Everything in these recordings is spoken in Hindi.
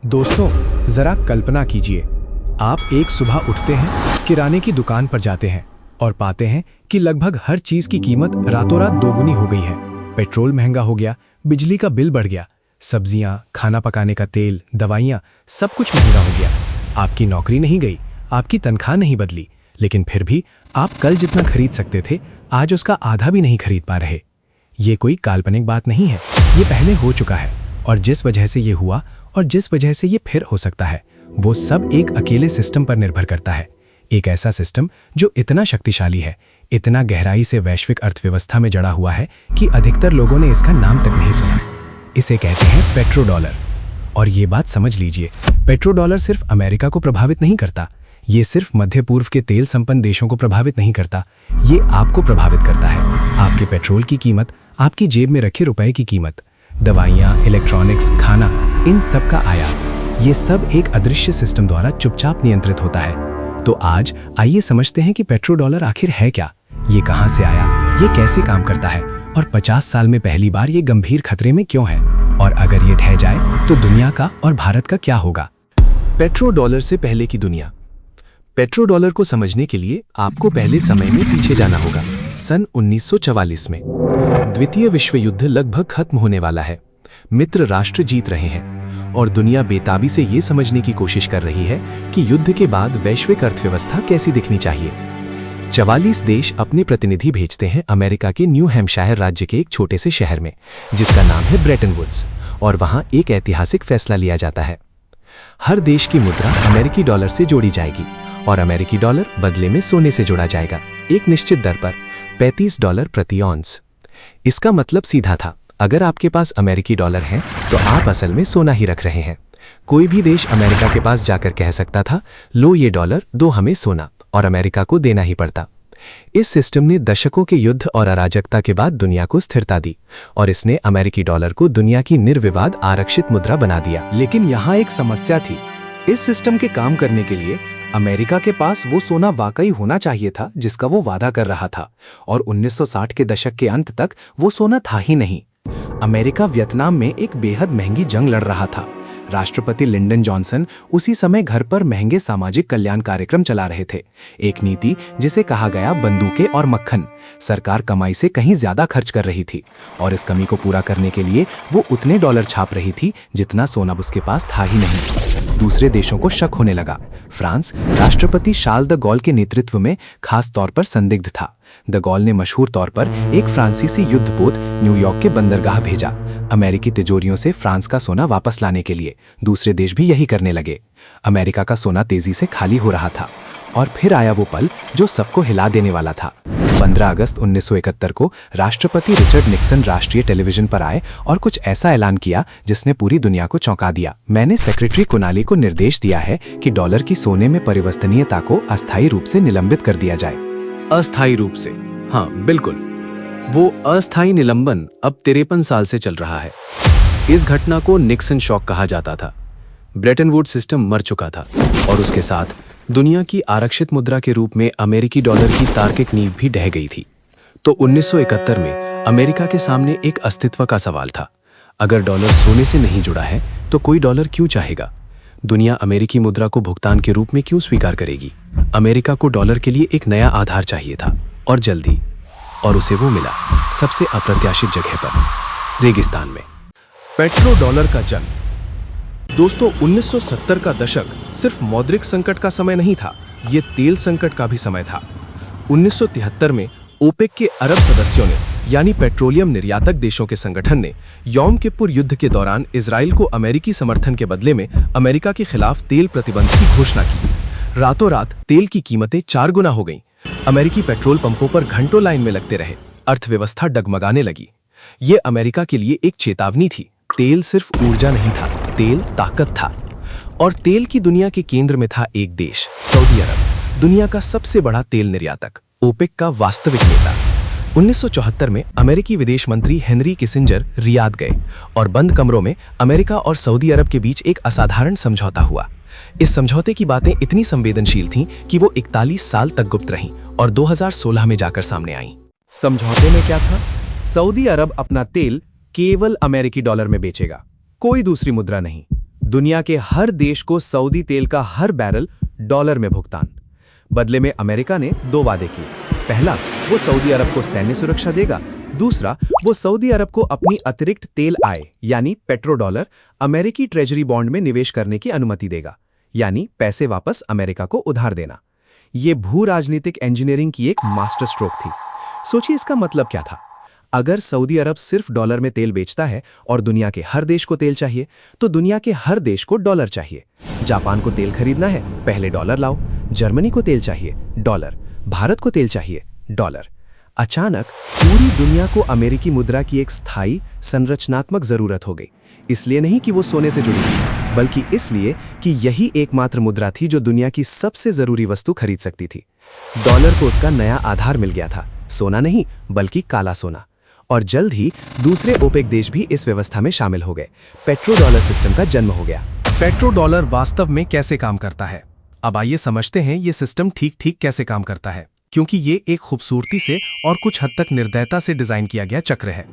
दोस्तों, जरा कल्पना कीजिए, आप एक सुबह उठते हैं, किराने की दुकान पर जाते हैं और पाते हैं कि लगभग हर चीज की कीमत रातों रात दोगुनी हो गई है। पेट्रोल महंगा हो गया, बिजली का बिल बढ़ गया, सब्जियां, खाना पकाने का तेल, दवाइयां, सब कुछ महंगा हो गया। आपकी नौकरी नहीं गई, आपकी तनख्वाह नहीं बदली, लेकिन फिर भी आप कल जितना खरीद सकते थे, आज उसका आधा भी नहीं खरीद पा रहे। ये कोई काल्पनिक बात नहीं है, ये पहले हो चुका है। और जिस वजह से ये हुआ और जिस वजह से ये फिर हो सकता है, वो सब एक अकेले सिस्टम पर निर्भर करता है। एक ऐसा सिस्टम जो इतना शक्तिशाली है, इतना गहराई से वैश्विक अर्थव्यवस्था में जड़ा हुआ है कि अधिकतर लोगों ने इसका नाम तक नहीं सुना। इसे कहते हैं पेट्रोडॉलर। और ये बात समझ लीजिए, पेट्रोडॉलर सिर्फ अमेरिका को प्रभावित नहीं करता, ये सिर्फ मध्य पूर्व के तेल संपन्न देशों को प्रभावित नहीं करता, ये आपको प्रभावित करता है। आपके पेट्रोल की कीमत, आपकी जेब में रखे रुपए की कीमत, दवाइयाँ, इलेक्ट्रॉनिक्स, खाना, इन सब का आयात, ये सब एक अदृश्य सिस्टम द्वारा चुपचाप नियंत्रित होता है। तो आज आइए समझते हैं कि पेट्रोडॉलर आखिर है क्या, ये कहाँ से आया, ये कैसे काम करता है और 50 साल में पहली बार ये गंभीर खतरे में क्यों है, और अगर ये ढह जाए तो दुनिया का और भारत का क्या होगा। पेट्रोडॉलर से पहले की दुनिया। पेट्रोडॉलर को समझने के लिए आपको पहले समय में पीछे जाना होगा। सन 1944 में द्वितीय विश्व युद्ध लगभग खत्म होने वाला है। मित्र राष्ट्र जीत रहे हैं और दुनिया बेताबी से ये समझने की कोशिश कर रही है कि युद्ध के बाद वैश्विक अर्थव्यवस्था कैसी दिखनी चाहिए। 44 देश अपने प्रतिनिधि भेजते हैं अमेरिका के न्यू हैम्पशायर राज्य के एक छोटे से शहर में, जिसका नाम है ब्रेटन वुड्स, और वहां एक ऐतिहासिक फैसला लिया जाता है। हर देश की मुद्रा अमेरिकी डॉलर से जोड़ी जाएगी और अमेरिकी डॉलर बदले में सोने से जोड़ा जाएगा, एक निश्चित दर पर, $35 प्रति ऑन्स। इसका मतलब सीधा था, अगर आपके पास अमेरिकी डॉलर हैं तो आप असल में सोना ही रख रहे हैं। कोई भी देश अमेरिका के पास जाकर कह सकता था, लो ये डॉलर, दो हमें सोना, और अमेरिका को देना ही पड़ता। इस सिस्टम ने दशकों के युद्ध और अराजकता के बाद दुनिया को स्थिरता दी और इसने अमेरिकी डॉलर को दुनिया की निर्विवाद आरक्षित मुद्रा बना दिया। लेकिन यहाँ एक समस्या थी। इस सिस्टम के काम करने के लिए अमेरिका के पास वो सोना वाकई होना चाहिए था जिसका वो वादा कर रहा था, और 1960 के दशक के अंत तक वो सोना था ही नहीं। अमेरिका वियतनाम में एक बेहद महंगी जंग लड़ रहा था। राष्ट्रपति लिंडन जॉनसन उसी समय घर पर महंगे सामाजिक कल्याण कार्यक्रम चला रहे थे, एक नीति जिसे कहा गया बंदूकें और मक्खन। सरकार कमाई से कहीं ज्यादा खर्च कर रही थी और इस कमी को पूरा करने के लिए वो उतने डॉलर छाप रही थी जितना सोना उसके पास था ही नहीं। दूसरे देशों को शक होने लगा। फ्रांस राष्ट्रपति शार्ल द गॉल के नेतृत्व में खास तौर पर संदिग्ध था। द गॉल ने मशहूर तौर पर एक फ्रांसीसी युद्धपोत न्यूयॉर्क के बंदरगाह भेजा, अमेरिकी तिजोरियों से फ्रांस का सोना वापस लाने के लिए। दूसरे देश भी यही करने लगे। अमेरिका का सोना तेजी से खाली हो रहा था और फिर आया वो पल जो सबको हिला देने वाला था। 15 अगस्त 1971 को राष्ट्रपति रिचर्ड निक्सन राष्ट्रीय टेलीविजन पर आए और कुछ ऐसा ऐलान किया जिसने पूरी दुनिया को चौंका दिया। मैंने सेक्रेटरी कोनाली को निर्देश दिया है कि डॉलर की सोने में परिवर्तनीयता को अस्थायी रूप से निलंबित कर दिया जाए। अस्थायी रूप से, हाँ बिल्कुल। वो अस्थायी निलंबन अब 53 साल से चल रहा है। इस घटना को निक्सन शॉक कहा जाता था। ब्रेटन वुड्स सिस्टम मर चुका था और उसके साथ दुनिया की आरक्षित मुद्रा के रूप में अमेरिकी डॉलर की तार्किक नींव भी ढह गई थी। तो 1971 में अमेरिका के सामने एक अस्तित्व का सवाल था। अगर डॉलर सोने से नहीं जुड़ा है तो कोई डॉलर क्यों चाहेगा? दुनिया अमेरिकी मुद्रा को भुगतान के रूप में क्यों स्वीकार करेगी? अमेरिका को डॉलर के लिए एक नया आधार चाहिए था, और जल्दी, और उसे वो मिला सबसे अप्रत्याशित जगह पर, रेगिस्तान में। पेट्रोडॉलर का जन्म। दोस्तों, 1970 का दशक सिर्फ मौद्रिक संकट का समय नहीं था, ये तेल संकट का भी समय था। 1973 में ओपेक के अरब सदस्यों ने, यानी पेट्रोलियम निर्यातक देशों के संगठन ने, यौम किपुर युद्ध के दौरान इजराइल को अमेरिकी समर्थन के बदले में अमेरिका के खिलाफ तेल प्रतिबंध की घोषणा की। रातों रात तेल की कीमतें 4 गुना हो गईं। अमेरिकी पेट्रोल पंपों पर घंटों लाइन में लगते रहे। अर्थव्यवस्था डगमगाने लगी। ये अमेरिका के लिए एक चेतावनी थी। तेल सिर्फ ऊर्जा नहीं था, तेल ताकत था। और तेल की दुनिया के केंद्र में था एक देश, सऊदी अरब, दुनिया का सबसे बड़ा तेल निर्यातक, ओपेक का वास्तविक नेता। 1974 में अमेरिकी विदेश मंत्री हेनरी किसिंजर रियाद गए और बंद कमरों में अमेरिका और सऊदी अरब के बीच एक असाधारण समझौता हुआ। इस समझौते की बातें इतनी संवेदनशील थीं कि वो 41 साल तक गुप्त रहीं और 2016 में जाकर सामने आईं। समझौते में क्या था? सऊदी अरब अपना तेल केवल अमेरिकी डॉलर में बेचेगा, कोई दूसरी मुद्रा नहीं। दुनिया के हर देश को सऊदी तेल का हर बैरल डॉलर में भुगतान। बदले में अमेरिका ने 2 वादे किए। पहला, वो सऊदी अरब को सैन्य सुरक्षा देगा। दूसरा, वो सऊदी अरब को अपनी अतिरिक्त तेल आय यानी पेट्रो डॉलर अमेरिकी ट्रेजरी बॉन्ड में निवेश करने की अनुमति देगा, यानी पैसे वापस अमेरिका को उधार देना। ये भू राजनीतिक इंजीनियरिंग की एक मास्टर स्ट्रोक थी। सोचिए इसका मतलब क्या था। अगर सऊदी अरब सिर्फ डॉलर में तेल बेचता है और दुनिया के हर देश को तेल चाहिए, तो दुनिया के हर देश को डॉलर चाहिए। जापान को तेल खरीदना है, पहले डॉलर लाओ। जर्मनी को तेल चाहिए, डॉलर। भारत को तेल चाहिए, डॉलर। अचानक पूरी दुनिया को अमेरिकी मुद्रा की एक स्थायी संरचनात्मक जरूरत हो गई। इसलिए नहीं कि वो सोने से जुड़ी थी, बल्कि इसलिए कि यही एकमात्र मुद्रा थी जो दुनिया की सबसे जरूरी वस्तु खरीद सकती थी। डॉलर को उसका नया आधार मिल गया था, सोना नहीं बल्कि काला सोना। और जल्द ही दूसरे ओपेक देश भी इस व्यवस्था में शामिल हो गए। पेट्रो डॉलर सिस्टम का जन्म हो गया। पेट्रो डॉलर वास्तव में कैसे काम करता है? अब आइए समझते हैं ये सिस्टम ठीक कैसे काम करता है, क्योंकि ये एक खूबसूरती से और कुछ हद तक निर्दयता से डिजाइन किया गया चक्र है।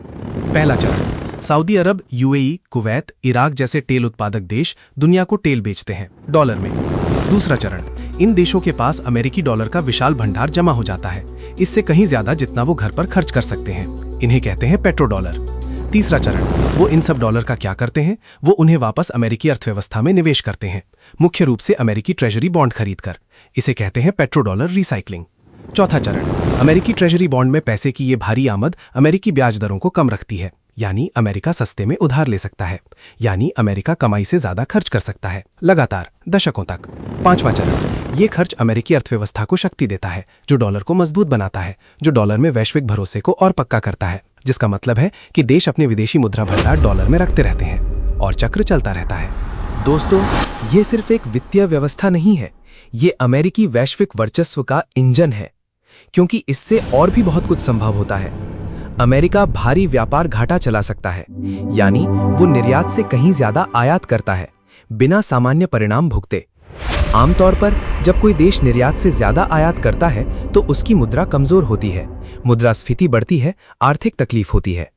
पहला चरण, सऊदी अरब, यूएई, कुवैत, इराक जैसे तेल उत्पादक देश दुनिया को तेल बेचते हैं डॉलर में। दूसरा चरण, इन देशों के पास अमेरिकी डॉलर का विशाल भंडार जमा हो जाता है, इससे कहीं ज्यादा जितना वो घर पर खर्च कर सकते हैं। इन्हें कहते हैं पेट्रो डॉलर। तीसरा चरण, वो इन सब डॉलर का क्या करते हैं? वो उन्हें वापस अमेरिकी अर्थव्यवस्था में निवेश करते हैं, मुख्य रूप से अमेरिकी ट्रेजरी बॉन्ड खरीदकर। इसे कहते हैं पेट्रो डॉलर रिसाइकलिंग। चौथा चरण, अमेरिकी ट्रेजरी बॉन्ड में पैसे की ये भारी आमद अमेरिकी ब्याज दरों को कम रखती है, यानी अमेरिका सस्ते में उधार ले सकता है, यानी अमेरिका कमाई से ज्यादा खर्च कर सकता है, लगातार दशकों तक। पांचवा चरण, ये खर्च अमेरिकी अर्थव्यवस्था को शक्ति देता है, जो डॉलर को मजबूत बनाता है, जो डॉलर में वैश्विक भरोसे को और पक्का करता है, जिसका मतलब है कि देश अपने विदेशी मुद्रा भंडार डॉलर में रखते रहते हैं और चक्र चलता रहता है। दोस्तों, ये सिर्फ एक वित्तीय व्यवस्था नहीं है, ये अमेरिकी वैश्विक वर्चस्व का इंजन है, क्योंकि इससे और भी बहुत कुछ संभव होता है। अमेरिका भारी व्यापार घाटा चला सकता है, यानी वो निर्यात से कहीं ज्यादा आयात करता है, बिना सामान्य परिणाम भुगते। आमतौर पर जब कोई देश निर्यात से ज्यादा आयात करता है तो उसकी मुद्रा कमजोर होती है, मुद्रास्फीति बढ़ती है, आर्थिक तकलीफ होती है।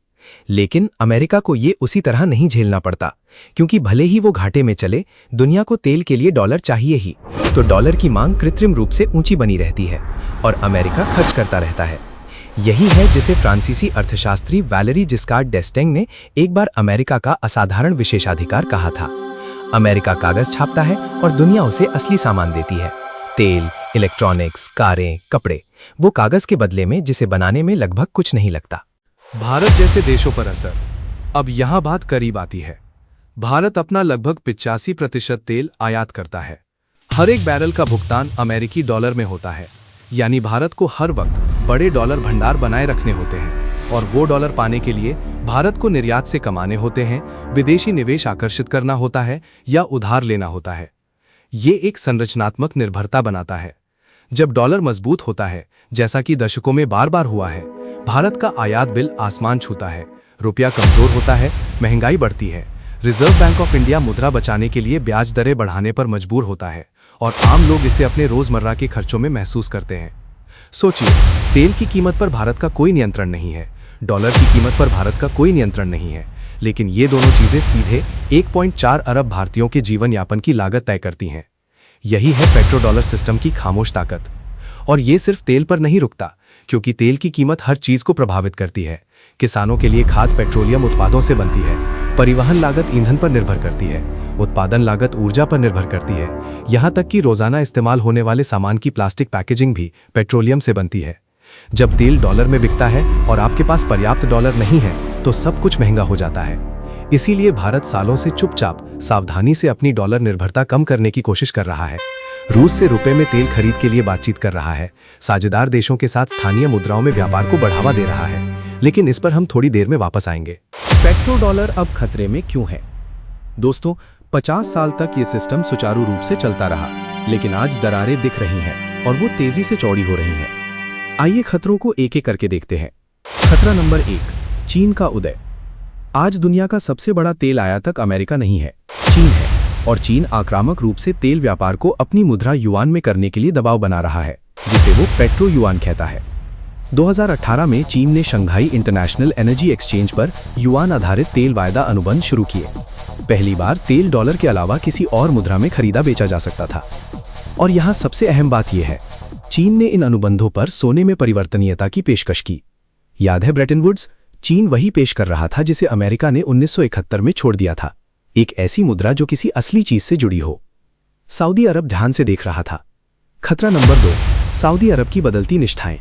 लेकिन अमेरिका को ये उसी तरह नहीं झेलना पड़ता, क्योंकि भले ही वो घाटे में चले, दुनिया को तेल के लिए डॉलर चाहिए ही, तो डॉलर की मांग कृत्रिम रूप से ऊंची बनी रहती है और अमेरिका खर्च करता रहता है। यही है जिसे फ्रांसीसी अर्थशास्त्री वैलेरी जिस्कार्ड डेस्टेंग ने एक बार अमेरिका का असाधारण विशेषाधिकार कहा था। अमेरिका कागज छापता है और दुनिया उसे असली सामान देती है, तेल, इलेक्ट्रॉनिक्स, कारें, कपड़े। वो कागज के बदले में जिसे बनाने में लगभग कुछ नहीं लगता। भारत जैसे देशों पर असर। अब यहां बात करीब आती है। भारत अपना लगभग 85% तेल आयात करता है। हर एक बैरल का भुगतान अमेरिकी डॉलर में होता है, यानी भारत को हर वक्त बड़े डॉलर भंडार बनाए रखने होते हैं, और वो डॉलर पाने के लिए भारत को निर्यात से कमाने होते हैं, विदेशी निवेश आकर्षित करना होता है या उधार लेना होता है। ये एक संरचनात्मक निर्भरता बनाता है। जब डॉलर मजबूत होता है, जैसा कि दशकों में बार बार हुआ है, भारत का आयात बिल आसमान छूता है, रुपया कमजोर होता है, महंगाई बढ़ती है। रिजर्व बैंक ऑफ इंडिया मुद्रा बचाने के लिए ब्याज दरें बढ़ाने पर मजबूर होता है और आम लोग इसे अपने रोजमर्रा के खर्चों में महसूस करते हैं। सोचिए, तेल की कीमत पर भारत का कोई नियंत्रण नहीं है, डॉलर की कीमत पर भारत का कोई नियंत्रण नहीं है, लेकिन ये दोनों चीजें सीधे 1.4 अरब भारतीयों के जीवन यापन की लागत तय करती हैं। यही है पेट्रो डॉलर सिस्टम की खामोश ताकत। और ये सिर्फ तेल पर नहीं रुकता, क्योंकि तेल की कीमत हर चीज को प्रभावित करती है। किसानों के लिए खाद पेट्रोलियम उत्पादों से बनती है, परिवहन लागत ईंधन पर निर्भर करती है, उत्पादन लागत ऊर्जा पर निर्भर करती है, यहाँ तक कि रोजाना इस्तेमाल होने वाले सामान की प्लास्टिक पैकेजिंग भी पेट्रोलियम से बनती है। जब तेल डॉलर में बिकता है और आपके पास पर्याप्त डॉलर नहीं है, तो सब कुछ महंगा हो जाता है। इसीलिए भारत सालों से चुपचाप सावधानी से अपनी डॉलर निर्भरता कम करने की कोशिश कर रहा है। रूस से रुपए में तेल खरीद के लिए बातचीत कर रहा है, साझेदार देशों के साथ स्थानीय मुद्राओं में व्यापार को बढ़ावा दे रहा है। लेकिन इस पर हम थोड़ी देर में वापस आएंगे। पेट्रो डॉलर अब खतरे में क्यों है? दोस्तों, 50 साल तक ये सिस्टम सुचारू रूप से चलता रहा, लेकिन आज दरारें दिख रही हैं और वो तेजी से चौड़ी हो रही हैं। आइए खतरों को एक एक करके देखते हैं। खतरा नंबर 1, चीन का उदय। आज दुनिया का सबसे बड़ा तेल आयातक अमेरिका नहीं है, चीन है, और चीन आक्रामक रूप से तेल व्यापार को अपनी मुद्रा युआन में करने के लिए दबाव बना रहा है, जिसे वो पेट्रो युआन कहता है। 2018 में चीन ने शंघाई इंटरनेशनल एनर्जी एक्सचेंज पर युआन आधारित तेल वायदा अनुबंध शुरू किए। पहली बार तेल डॉलर के अलावा किसी और मुद्रा में खरीदा बेचा जा सकता था। और यहाँ सबसे अहम बात यह है, चीन ने इन अनुबंधों पर सोने में परिवर्तनीयता की पेशकश की। याद है ब्रेटन वुड्स? चीन वही पेश कर रहा था जिसे अमेरिका ने 1971 में छोड़ दिया था, एक ऐसी मुद्रा जो किसी असली चीज से जुड़ी हो। सऊदी अरब ध्यान से देख रहा था। खतरा नंबर 2, सऊदी अरब की बदलती निष्ठाएं।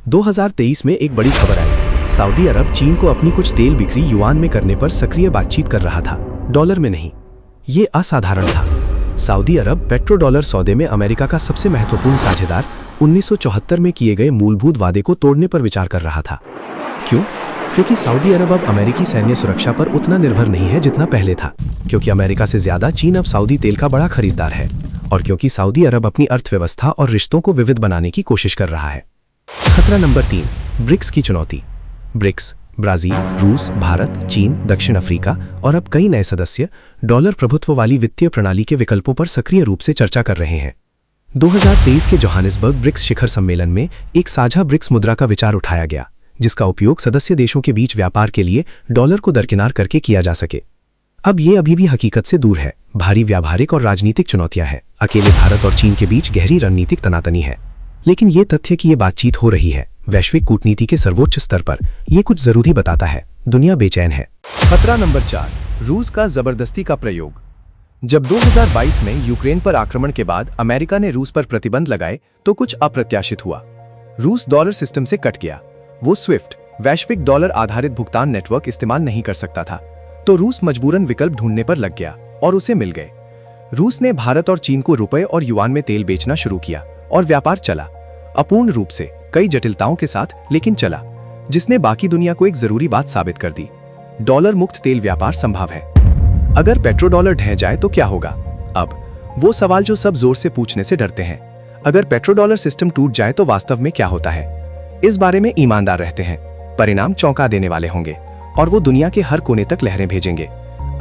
2023 में एक बड़ी खबर आई। सऊदी अरब चीन को अपनी कुछ तेल बिक्री युआन में करने पर सक्रिय बातचीत कर रहा था, डॉलर में नहीं। ये असाधारण था। सऊदी अरब पेट्रो डॉलर सौदे में अमेरिका का सबसे महत्वपूर्ण साझेदार 1974 में किए गए मूलभूत वादे को तोड़ने पर विचार कर रहा था। क्यों? क्योंकि सऊदी अरब अब अमेरिकी सैन्य सुरक्षा पर उतना निर्भर नहीं है जितना पहले था, क्योंकि अमेरिका से ज्यादा चीन अब सऊदी तेल का बड़ा खरीदार है, और क्योंकि सऊदी अरब अपनी अर्थव्यवस्था और रिश्तों को विविध बनाने की कोशिश कर रहा है। खतरा नंबर 3, ब्रिक्स की चुनौती। ब्रिक्स ब्राजील, रूस, भारत, चीन, दक्षिण अफ्रीका और अब कई नए सदस्य डॉलर प्रभुत्व वाली वित्तीय प्रणाली के विकल्पों पर सक्रिय रूप से चर्चा कर रहे हैं। 2023 के जोहानिसबर्ग ब्रिक्स शिखर सम्मेलन में एक साझा ब्रिक्स मुद्रा का विचार उठाया गया, जिसका उपयोग सदस्य देशों के बीच व्यापार के लिए डॉलर को दरकिनार करके किया जा सके। अब ये अभी भी हकीकत से दूर है। भारी व्यावहारिक और राजनीतिक चुनौतियां हैं। अकेले भारत और चीन के बीच गहरी रणनीतिक तनातनी है। लेकिन ये तथ्य कि ये बातचीत हो रही है वैश्विक कूटनीति के सर्वोच्च स्तर पर, ये कुछ जरूरी बताता है। दुनिया बेचैन है। खतरा नंबर 4, रूस का जबरदस्ती का प्रयोग। जब 2022 में यूक्रेन पर आक्रमण के बाद अमेरिका ने रूस पर प्रतिबंध लगाए तो कुछ अप्रत्याशित हुआ। रूस डॉलर सिस्टम से कट गया। वो स्विफ्ट वैश्विक डॉलर आधारित भुगतान नेटवर्क इस्तेमाल नहीं कर सकता था, तो रूस मजबूरन विकल्प ढूंढने पर लग गया और उसे मिल गए। रूस ने भारत और चीन को रुपए और युआन में तेल बेचना शुरू किया और व्यापार चला, अपूर्ण रूप से, कई जटिलताओं के साथ, लेकिन चला, जिसने बाकी दुनिया को एक जरूरी बात साबित कर दी। डॉलर मुक्त तेल व्यापार संभव है। अगर पेट्रो डॉलर ढह जाए तो क्या होगा? अब वो सवाल जो सब जोर से पूछने से डरते हैं। अगर पेट्रो डॉलर सिस्टम टूट जाए तो वास्तव में क्या होता है? इस बारे में ईमानदार रहते हैं। परिणाम चौंका देने वाले होंगे और वो दुनिया के हर कोने तक लहरें भेजेंगे।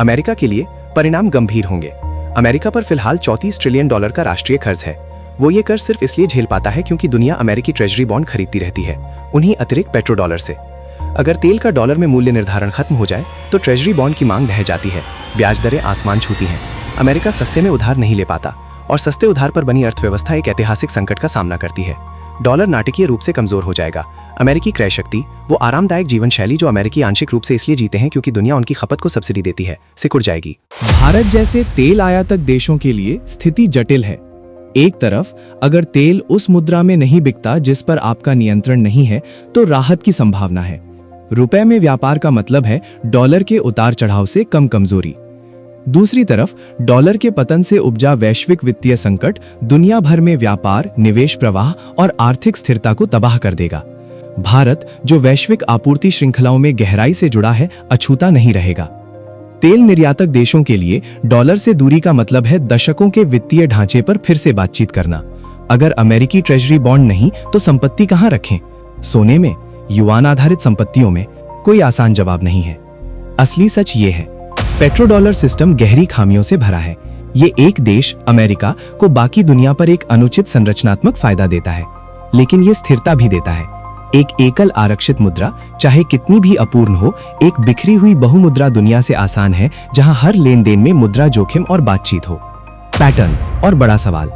अमेरिका के लिए परिणाम गंभीर होंगे। अमेरिका पर फिलहाल $34 ट्रिलियन का राष्ट्रीय कर्ज है। वो ये कर्ज सिर्फ इसलिए झेल पाता है क्योंकि दुनिया अमेरिकी ट्रेजरी बॉन्ड खरीदती रहती है, उन्हीं अतिरिक्त पेट्रो डॉलर से। अगर तेल का डॉलर में मूल्य निर्धारण खत्म हो जाए तो ट्रेजरी बॉन्ड की मांग ढह जाती है, ब्याज दरें आसमान छूती हैं। अमेरिका सस्ते में उधार नहीं ले पाता और सस्ते उधार पर बनी अर्थव्यवस्था एक ऐतिहासिक संकट का सामना करती है। डॉलर नाटकीय रूप से कमजोर हो जाएगा। अमेरिकी क्रय शक्ति, वो आरामदायक जीवन शैली जो अमेरिकी आंशिक रूप से इसलिए जीते हैं क्योंकि दुनिया उनकी खपत को सब्सिडी देती है, सिकुड़ जाएगी। भारत जैसे तेल आयातक देशों के लिए स्थिति जटिल है। एक तरफ अगर तेल उस मुद्रा में नहीं बिकता जिस पर आपका नियंत्रण नहीं है तो राहत की संभावना है। रुपए में व्यापार का मतलब है डॉलर के उतार चढ़ाव से कम कमजोरी। दूसरी तरफ डॉलर के पतन से उपजा वैश्विक वित्तीय संकट दुनिया भर में व्यापार, निवेश प्रवाह और आर्थिक स्थिरता को तबाह कर देगा। भारत, जो वैश्विक आपूर्ति श्रृंखलाओं में गहराई से जुड़ा है, अछूता नहीं रहेगा। तेल निर्यातक देशों के लिए डॉलर से दूरी का मतलब है दशकों के वित्तीय ढांचे पर फिर से बातचीत करना। अगर अमेरिकी ट्रेजरी बॉन्ड नहीं तो संपत्ति कहां रखें? सोने में, युआन आधारित संपत्तियों में? कोई आसान जवाब नहीं है। असली सच ये है, पेट्रो डॉलर सिस्टम गहरी खामियों से भरा है। ये एक देश, अमेरिका, को बाकी दुनिया पर एक अनुचित संरचनात्मक फायदा देता है, लेकिन ये स्थिरता भी देता है। एक एकल आरक्षित मुद्रा, चाहे कितनी भी अपूर्ण हो, एक बिखरी हुई बहुमुद्रा दुनिया से आसान है जहां हर लेन देन में मुद्रा जोखिम और बातचीत हो। पैटर्न और बड़ा सवाल।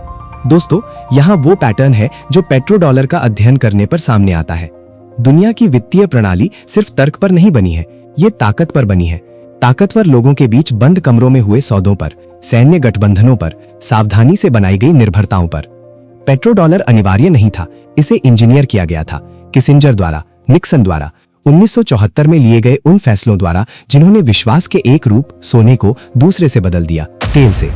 दोस्तों, यहाँ वो पैटर्न है जो पेट्रो डॉलर का अध्ययन करने पर सामने आता है। दुनिया की वित्तीय प्रणाली सिर्फ तर्क पर नहीं बनी है, ये ताकत पर बनी है। ताकतवर लोगों के बीच बंद कमरों में हुए सौदों पर, सैन्य गठबंधनों पर, सावधानी से बनाई गई निर्भरताओं पर। पेट्रो डॉलर अनिवार्य नहीं था, इसे इंजीनियर किया गया था, किसिंजर द्वारा, निक्सन द्वारा, 1974 में लिए गए उन फैसलों द्वारा जिन्होंने विश्वास के एक रूप, सोने को, दूसरे से बदल दिया, तेल से।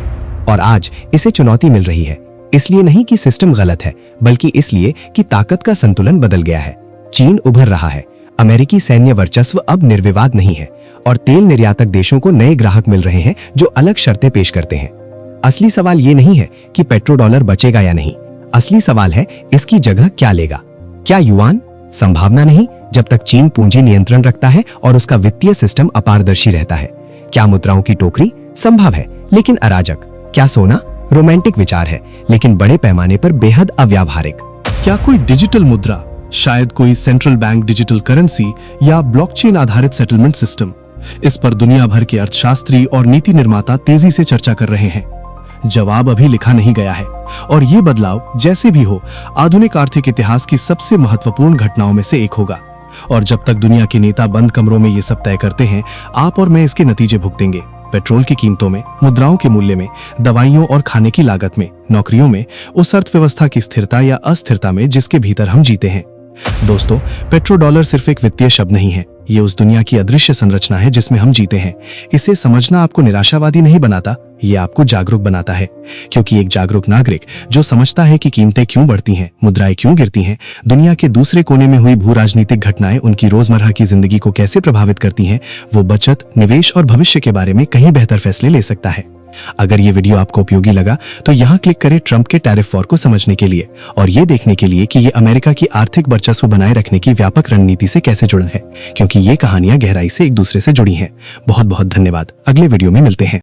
और आज इसे चुनौती मिल रही है, इसलिए नहीं कि सिस्टम गलत है, बल्कि इसलिए कि ताकत का संतुलन बदल गया है। चीन उभर रहा है, अमेरिकी सैन्य वर्चस्व अब निर्विवाद नहीं है, और तेल निर्यातक देशों को नए ग्राहक मिल रहे हैं जो अलग शर्तें पेश करते हैं। असली सवाल ये नहीं है कि पेट्रो डॉलर बचेगा या नहीं, असली सवाल है इसकी जगह क्या लेगा। क्या युआन? संभावना नहीं, जब तक चीन पूंजी नियंत्रण रखता है और उसका वित्तीय सिस्टम अपारदर्शी रहता है। क्या मुद्राओं की टोकरी? संभव है, लेकिन अराजक। क्या सोना? रोमांटिक विचार है, लेकिन बड़े पैमाने पर बेहद अव्यावहारिक। क्या कोई डिजिटल मुद्रा, शायद कोई सेंट्रल बैंक डिजिटल करेंसी या ब्लॉकचेन आधारित सेटलमेंट सिस्टम? इस पर दुनिया भर के अर्थशास्त्री और नीति निर्माता तेजी से चर्चा कर रहे हैं। जवाब अभी लिखा नहीं गया है और ये बदलाव जैसे भी हो आधुनिक आर्थिक इतिहास की सबसे महत्वपूर्ण घटनाओं में से एक होगा। और जब तक दुनिया के नेता बंद कमरों में ये सब तय करते हैं, आप और मैं इसके नतीजे भुगतेंगे। पेट्रोल की कीमतों में, मुद्राओं के मूल्य में, दवाइयों और खाने की लागत में, नौकरियों में, उस अर्थव्यवस्था की स्थिरता या अस्थिरता में जिसके भीतर हम जीते हैं। दोस्तों, पेट्रो डॉलर सिर्फ एक वित्तीय शब्द नहीं है, ये उस दुनिया की अदृश्य संरचना है जिसमें हम जीते हैं। इसे समझना आपको निराशावादी नहीं बनाता, ये आपको जागरूक बनाता है। क्योंकि एक जागरूक नागरिक जो समझता है कि कीमतें क्यों बढ़ती हैं, मुद्राएं क्यों गिरती हैं, दुनिया के दूसरे कोने में हुई भू राजनीतिक घटनाएं उनकी रोजमर्रा की जिंदगी को कैसे प्रभावित करती हैं, वो बचत, निवेश और भविष्य के बारे में कहीं बेहतर फैसले ले सकता है। अगर ये वीडियो आपको उपयोगी लगा तो यहाँ क्लिक करें ट्रंप के टैरिफ वॉर को समझने के लिए और ये देखने के लिए कि ये अमेरिका की आर्थिक वर्चस्व बनाए रखने की व्यापक रणनीति से कैसे जुड़ा है, क्योंकि ये कहानियां गहराई से एक दूसरे से जुड़ी हैं। बहुत बहुत धन्यवाद। अगले वीडियो में मिलते हैं।